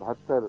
72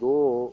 2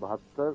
72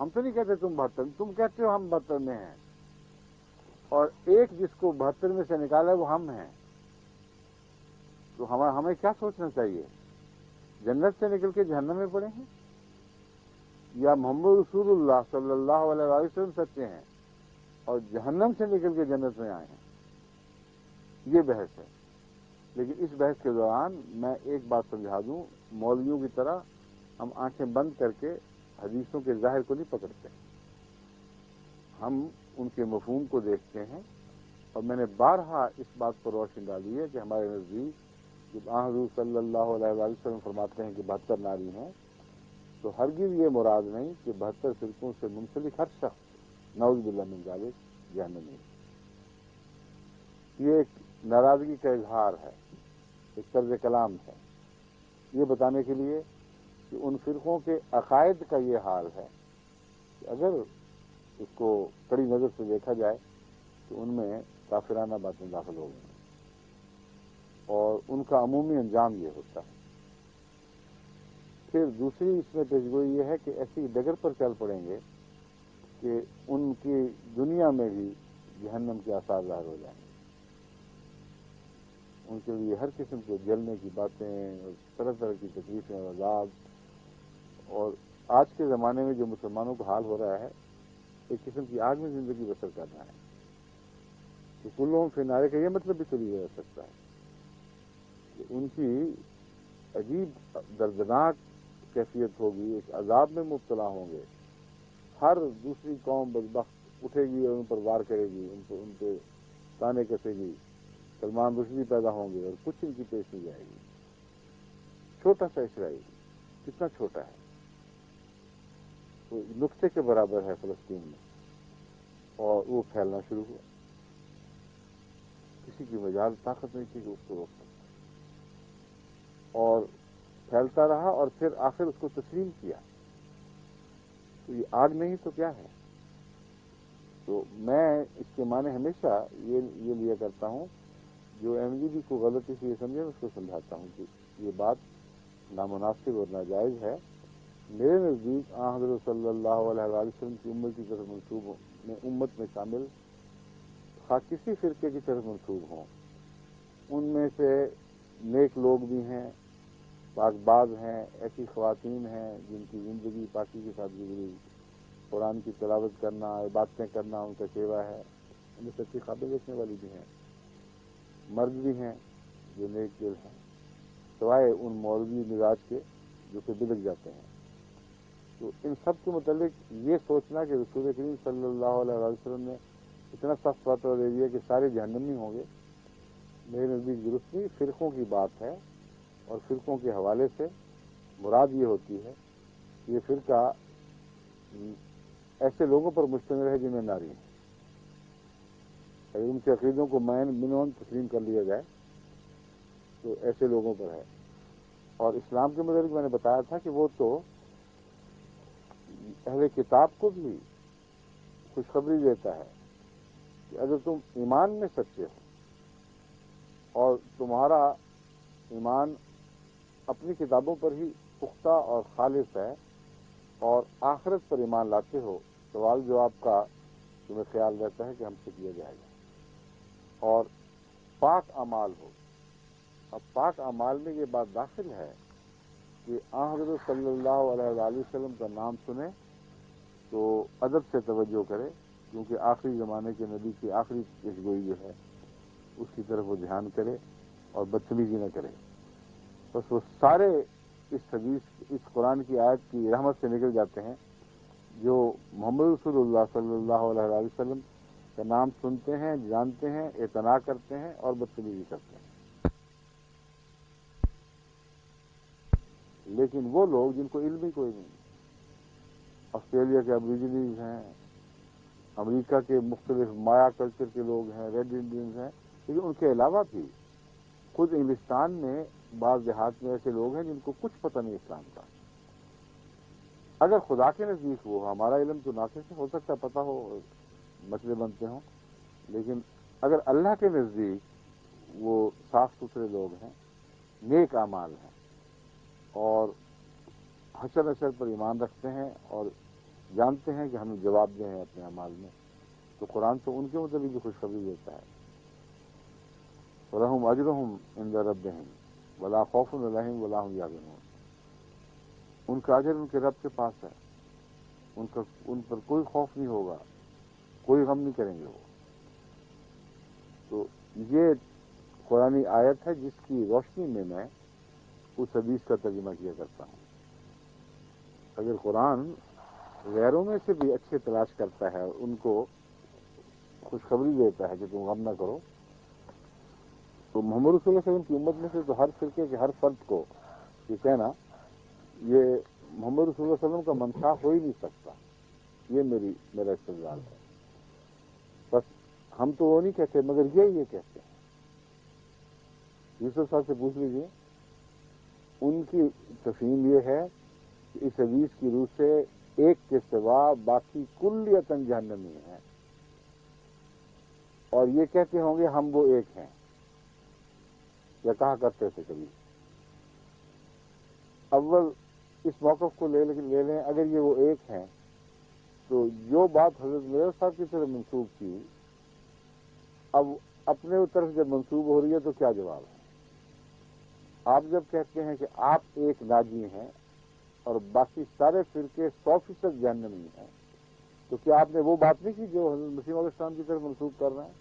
ہم تو نہیں کہتے تم 72، تم کہتے ہو ہم 72 میں ہیں، اور ایک جس کو 72 میں سے نکالا ہے وہ ہم ہیں. تو ہمیں کیا سوچنا چاہیے؟ جنت سے نکل کے جہنم میں پڑے ہیں، یا محمد رسول اللہ صلی اللہ علیہ وسلم سچے ہیں اور جہنم سے نکل کے جنت میں آئے ہیں؟ یہ بحث ہے. لیکن اس بحث کے دوران میں ایک بات سمجھا دوں، مولویوں کی طرح ہم آنکھیں بند کر کے حدیثوں کے ظاہر کو نہیں پکڑتے، ہم ان کے مفہوم کو دیکھتے ہیں. اور میں نے بارہا اس بات پر روشنی ڈالی ہے کہ ہمارے نزدیک جب حضور صلی اللہ علیہ وسلم فرماتے ہیں کہ 72 ناری ہیں، تو ہرگز یہ مراد نہیں کہ 72 فرقوں سے منسلک ہر شخص نعوذ باللہ من ذالک جہنمی. یہ ایک ناراضگی کا اظہار ہے، ایک طرز کلام ہے، یہ بتانے کے لیے کہ ان فرقوں کے عقائد کا یہ حال ہے کہ اگر اس کو کڑی نظر سے دیکھا جائے تو ان میں کافرانہ باتیں داخل ہو گئی، اور ان کا عمومی انجام یہ ہوتا ہے. پھر دوسری اس میں پیشگوئی یہ ہے کہ ایسی ڈگر پر چل پڑیں گے کہ ان کی دنیا میں بھی جہنم کے آثار ظاہر ہو جائیں گے. ان کے لیے ہر قسم کے جلنے کی باتیں اور طرح طرح کی تکلیفیں اور عذاب. اور آج کے زمانے میں جو مسلمانوں کا حال ہو رہا ہے، ایک قسم کی آگ میں زندگی بسر کرنا ہے. تو کلوں فی نارے کا یہ مطلب بھی تو نہیں ہو سکتا ہے کہ ان کی عجیب دردناک کیفیت ہوگی، ایک عذاب میں مبتلا ہوں گے. ہر دوسری قوم بدبخت اٹھے گی اور ان پر وار کرے گی، ان پہ تانے کسے گی. سلمان رشدی پیدا ہوں گے اور کچھ ان کی پیش نہیں جائے گی. چھوٹا سا اسرائیل کتنا چھوٹا ہے، تو نقطے کے برابر ہے فلسطین میں، اور وہ پھیلنا شروع ہوا. کسی کی مجال طاقت نہیں تھی کہ اس کو روک سکتا، اور پھیلتا رہا اور پھر آخر اس کو تسلیم کیا. تو یہ آگ نہیں تو کیا ہے؟ تو میں اس کے معنی ہمیشہ یہ لیا کرتا ہوں، جو MGB کو غلطی سے یہ سمجھے اس کو سمجھاتا ہوں کہ یہ بات نامناسب اور ناجائز ہے. میرے نزدیک حضرت صلی اللہ علیہ وسلم کی امت کی طرف منسوب میں امت میں شامل خواہ کسی فرقے کی طرف منسوب ہوں، ان میں سے نیک لوگ بھی ہیں، پاک باز ہیں، ایسی خواتین ہیں جن کی زندگی پاکی کے ساتھ گزری، قرآن کی تلاوت کرنا، عبادتیں کرنا ان کا سیوا ہے، ان میں سچی خوابیں دیکھنے والی بھی ہیں. مرد بھی ہیں جو نیک دل ہیں، سوائے ان مولوی مزاج کے جو کہ بلک جاتے ہیں. تو ان سب کے متعلق یہ سوچنا کہ رسول کریم صلی اللہ علیہ وسلم نے اتنا سخت فتویٰ دے دیا کہ سارے جہنمی ہوں گے، میرے نزدیک درست نہیں. فرقوں کی بات ہے، اور فرقوں کے حوالے سے مراد یہ ہوتی ہے کہ یہ فرقہ ایسے لوگوں پر مشتمل ہے جن میں ناری ہیں. اگر ان کے عقیدوں کو منون تسلیم کر لیا جائے تو ایسے لوگوں پر ہے. اور اسلام کے متعلق میں نے بتایا تھا کہ وہ تو اہل کتاب کو بھی خوشخبری دیتا ہے کہ اگر تم ایمان میں سچے ہو اور تمہارا ایمان اپنی کتابوں پر ہی پختہ اور خالص ہے اور آخرت پر ایمان لاتے ہو، سوال جواب کا تمہیں خیال رہتا ہے کہ ہم سے کیا جائے گا، اور پاک اعمال ہو. اب پاک اعمال میں یہ بات داخل ہے کہ حضرت صلی اللہ علیہ وآلہ وسلم کا نام سنیں تو ادب سے توجہ کرے، کیونکہ آخری زمانے کے نبی کی آخری پیشگوئی جو ہے اس کی طرف وہ دھیان کرے اور بدتمیزی نہ کرے. بس وہ سارے اس حدیث، اس قرآن کی آیت کی رحمت سے نکل جاتے ہیں جو محمد رسول اللہ صلی اللہ علیہ وآلہ وسلم کا نام سنتے ہیں، جانتے ہیں، اعتنا کرتے ہیں اور بدتمیزی کرتے ہیں. لیکن وہ لوگ جن کو علم ہی کوئی نہیں، آسٹریلیا کے ابریجنیز ہیں، امریکہ کے مختلف مایا کلچر کے لوگ ہیں، ریڈ انڈینز ہیں، لیکن ان کے علاوہ بھی خود انگلستان میں بعض دیہات میں ایسے لوگ ہیں جن کو کچھ پتہ نہیں اسلام کا. اگر خدا کے نزدیک وہ، ہمارا علم تو ناقص ہے، ہو سکتا ہے پتہ ہو، مسئلے بنتے ہوں، لیکن اگر اللہ کے نزدیک وہ صاف ستھرے لوگ ہیں، نیک اعمال ہیں اور حشر نشر پر ایمان رکھتے ہیں اور جانتے ہیں کہ ہمیں جواب دیں اپنے اعمال میں، تو قرآن تو ان کے متعلق بھی خوشخبری دیتا ہے، وَلَهُمْ أَجْرُهُمْ عِنْدَ رَبِّهِمْ وَلَا خَوْفٌ عَلَيْهِمْ وَلَا هُمْ يَحْزَنُونَ۔ ان کا اجر ان کے رب کے پاس ہے، ان پر کوئی خوف نہیں ہوگا، کوئی غم نہیں کریں گے وہ۔ تو یہ قرآنی آیت ہے جس کی روشنی میں میں اس حدیث کا ترجمہ کیا کرتا ہوں۔ اگر قرآن غیروں میں سے بھی اچھے تلاش کرتا ہے اور ان کو خوشخبری دیتا ہے کہ تم غم نہ کرو، تو محمد رسول اللہ صلی اللہ علیہ وسلم کی امت میں سے تو ہر فرقے کے ہر فرد کو یہ کہنا، یہ محمد رسول اللہ صلی اللہ علیہ وسلم کا منشا ہو ہی نہیں سکتا، یہ میرا استدلال ہے۔ بس ہم تو وہ نہیں کہتے، مگر یہ کہتے ہیں۔ یوسف صاحب سے پوچھ لیجیے، ان کی تفہیم یہ ہے کہ اس حدیث کی روح سے ایک کے سوا باقی کلیتاً جہنمی ہیں، اور یہ کہتے ہوں گے ہم وہ ایک ہیں، یا کہا کرتے تھے کبھی۔ اول اس موقف کو لے لیں، اگر یہ وہ ایک ہیں تو جو بات حضرت میرے صاحب کی طرف منسوب کی، اب اپنے طرف جب منسوب ہو رہی ہے تو کیا جواب ہے؟ آپ جب کہتے ہیں کہ آپ ایک ناجی ہیں اور باقی سارے فرقے 100% جہنمی ہیں، تو کیا آپ نے وہ بات نہیں کی جو حضرت مسیح علیہ السلام کی طرف منسوب کر رہے ہیں؟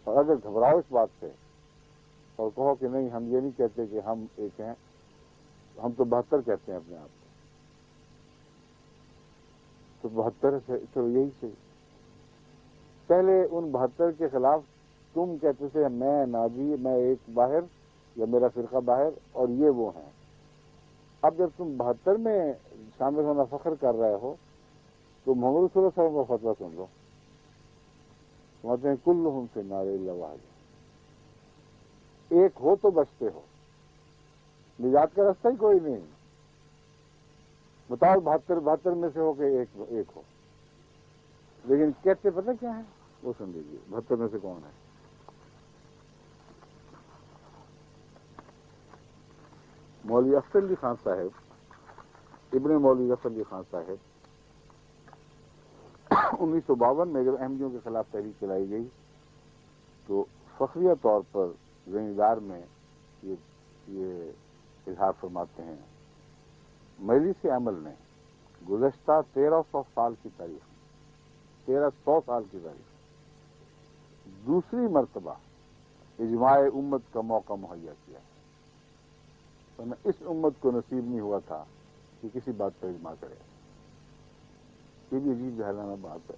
اور اگر گھبراؤ اس بات سے اور کہو کہ نہیں ہم یہ نہیں کہتے کہ ہم ایک ہیں، ہم تو 72 کہتے ہیں اپنے آپ کو، تو 72 سے چلو یہی صحیح۔ پہلے ان 72 کے خلاف تم کہتے تھے میں ناجی، میں ایک باہر، یا میرا فرقہ باہر، اور یہ وہ ہیں۔ اب جب تم 72 میں شامل ہونا فخر کر رہے ہو تو محمد صلی اللہ علیہ وسلم کا فتویٰ سن لو، کہتے ہیں کلہم فی النار الا واحد، ایک ہو تو بچتے ہو، نجات کا راستہ ہی کوئی نہیں۔ بتاؤ 72 میں سے ہو کہ ایک ہو، لیکن کہتے پتہ کیا ہے؟ وہ سن لیجیے 72 میں سے کون ہے۔ مولوی افضل علی خان صاحب، ابن مولوی افضل علی خان صاحب، 1952 میں جب احمدیوں کے خلاف تحریک چلائی گئی تو فخریہ طور پر زمیندار میں یہ اظہار فرماتے ہیں، مجلس عمل نے گزشتہ 1300 سال کی تاریخ میں، 1300 سال کی تاریخ میں دوسری مرتبہ اجماع امت کا موقع مہیا کیا ہے، ورنہ اس امت کو نصیب نہیں ہوا تھا کہ کسی بات پر اجماع کرے۔ یہ بھی عجیب جہلانہ بات ہے۔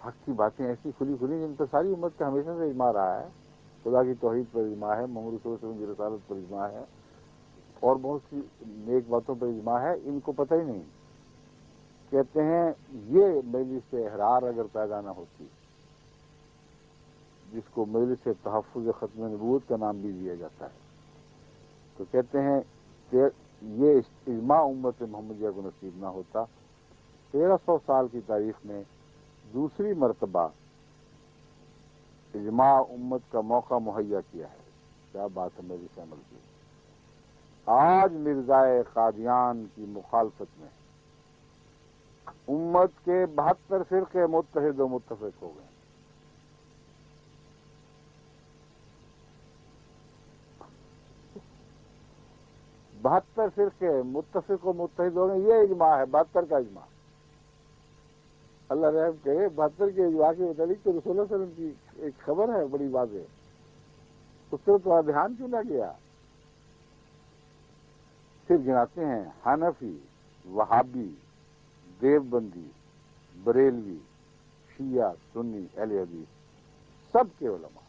حق کی باتیں ایسی کھلی جن پر ساری امت کا ہمیشہ سے اجماع رہا ہے، خدا کی توحید پر اجماع ہے، محمد رسول اللہ علیہ وسلم کی رسالت پر اجماع ہے، اور بہت سی نیک باتوں پر اجماع ہے، ان کو پتہ ہی نہیں۔ کہتے ہیں یہ مجلس احرار اگر پیدا نہ ہوتی، جس کو مجلس تحفظ ختم نبوت کا نام بھی دیا جاتا ہے، تو کہتے ہیں کہ یہ اجماع امت محمدیہ کو نصیب نہ ہوتا۔ 1300 سال کی تاریخ میں دوسری مرتبہ اجماع امت کا موقع مہیا کیا ہے، کیا بات ہے مجلس عمل کی۔ آج مرزائے قادیان کی مخالفت میں امت کے 72 فرقے متحد و متفق ہو گئے۔ 72 فرقے متفق و متحد ہو گئے، یہ اجماع ہے، 72 کا اجماع۔ اللہ رحم کرے، 72 کے اجماع کے متعلق تو رسول اللہ صلی اللہ علیہ وسلم کی ایک خبر ہے بڑی واضح، اس پر تو دھیان کیوں نہ گیا؟ پھر گناتے ہیں حنفی، وہابی، دیوبندی، بریلوی، شیعہ، سنی، اہل حدیث، سب کے علماء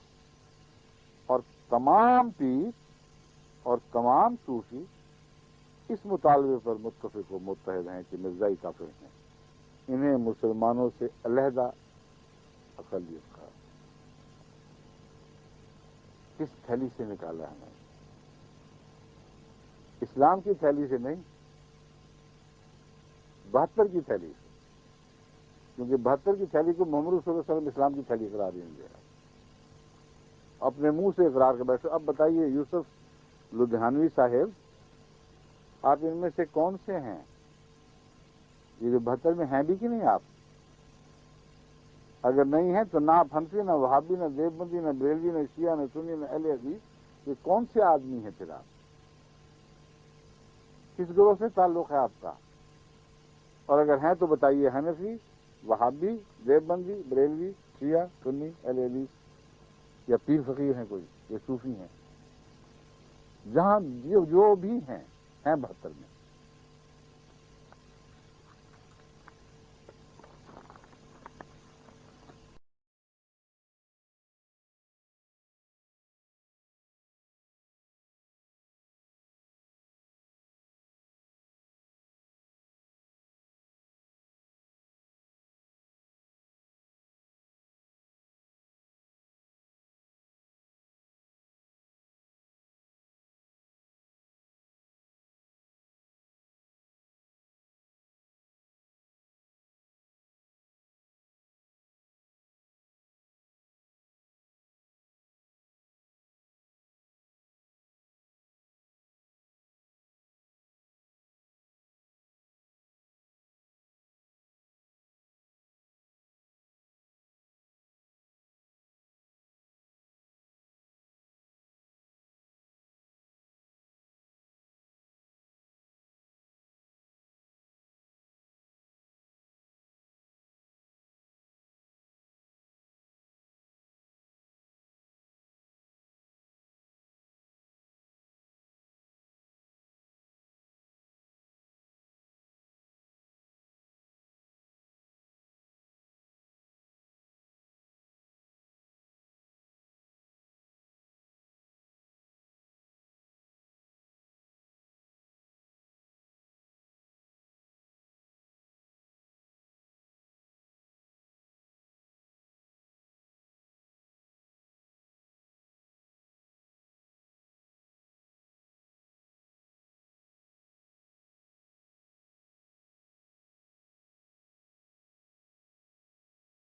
اور تمام پیر اور تمام صوفی اس مطالبے پر متفق و متحد ہیں کہ مرزائی کافر ہیں، انہیں مسلمانوں سے علیحدہ اقلیت کا کس تھیلی سے نکالا ہے؟ اسلام کی تھیلی سے نہیں، 72 کی تھیلی سے، کیونکہ 72 کی تھیلی کو محمد صلی اللہ علیہ وسلم اسلام کی تھیلی قرار نہیں دے رہا، اپنے منہ سے اقرار کر بیٹھے۔ اب بتائیے یوسف لدھیانوی صاحب آپ ان میں سے کون سے ہیں؟ یہ جو 72 میں ہیں بھی کہ نہیں آپ؟ اگر نہیں ہیں تو نہ آپ حنفی، نہ وہابی، نہ دیوبندی، نہ بریلوی، نہ شیعہ، نہ سنی، نہ اہل حدیث، یہ کون سے آدمی ہیں پھر آپ؟ کس گروہ سے تعلق ہے آپ کا؟ اور اگر ہیں تو بتائیے، حنفی، وہابی، دیوبندی، بریلوی، شیعہ، سنی، اہل حدیث، یا پیر فقیر ہیں کوئی، یا صوفی ہیں؟ جہاں جو بھی ہیں 72 میں.